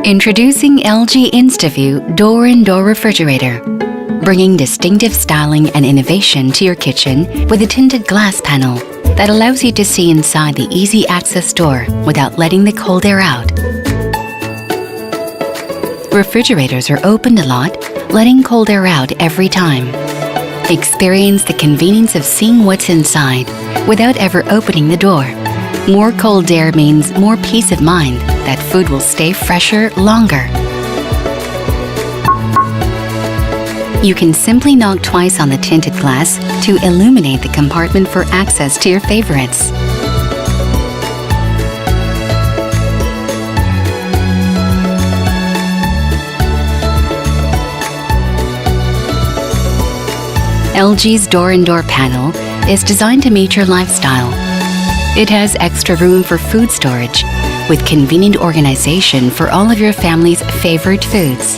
Introducing LG InstaView Door-in-Door Refrigerator, bringing distinctive styling and innovation to your kitchen with a tinted glass panel that allows you to see inside the easy access door without letting the cold air out. Refrigerators are opened a lot, letting cold air out every time. Experience the convenience of seeing what's inside without ever opening the door. More cold air means more peace of mind that food will stay fresher longer. You can simply knock twice on the tinted glass to illuminate the compartment for access to your favorites. LG's door-in-door panel is designed to meet your lifestyle. It has extra room for food storage, with convenient organization for all of your family's favorite foods.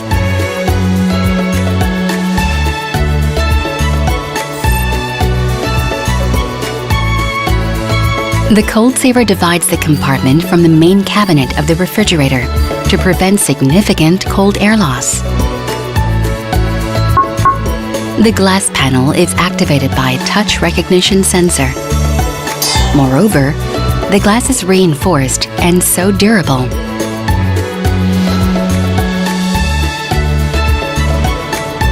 The cold saver divides the compartment from the main cabinet of the refrigerator to prevent significant cold air loss. The glass panel is activated by a touch recognition sensor. Moreover, the glass is reinforced and so durable.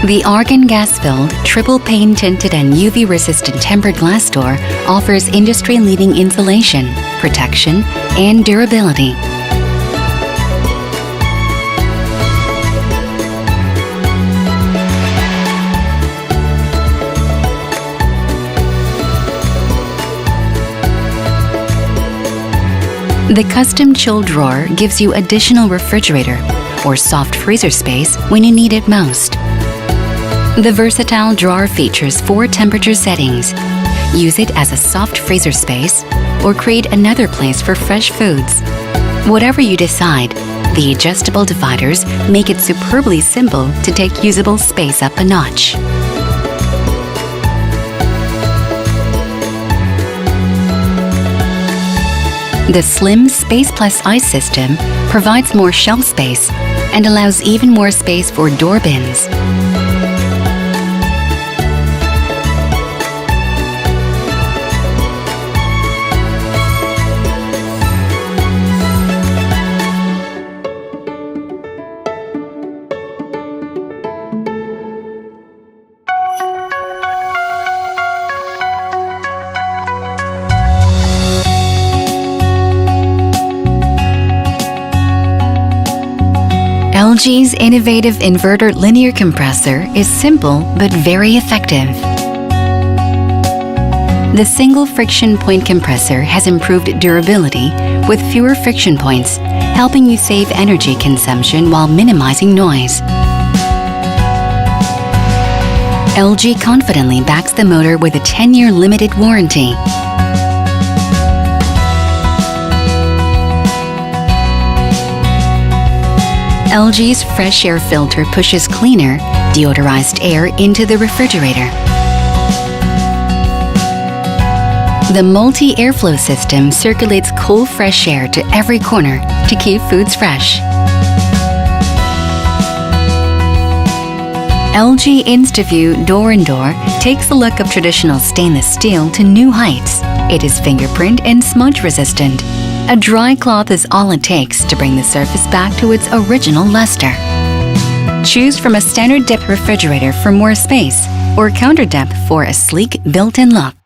The argon gas-filled, triple-pane tinted and UV-resistant tempered glass door offers industry-leading insulation, protection, and durability. The custom chill drawer gives you additional refrigerator or soft freezer space when you need it most. The versatile drawer features 4 temperature settings. Use it as a soft freezer space or create another place for fresh foods. Whatever you decide, the adjustable dividers make it superbly simple to take usable space up a notch. The slim SpacePlus ice system provides more shelf space and allows even more space for door bins. LG's innovative inverter linear compressor is simple but very effective. The single friction point compressor has improved durability with fewer friction points, helping you save energy consumption while minimizing noise. LG confidently backs the motor with a 10-year limited warranty. LG's fresh air filter pushes cleaner, deodorized air into the refrigerator. The multi-airflow system circulates cool, fresh air to every corner to keep foods fresh. LG InstaView Door-in-Door takes the look of traditional stainless steel to new heights. It is fingerprint and smudge resistant. A dry cloth is all it takes to bring the surface back to its original luster. Choose from a standard depth refrigerator for more space or counter depth for a sleek built-in look.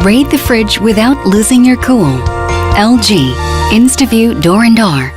Raid the fridge without losing your cool. LG InstaView Door-in-Door.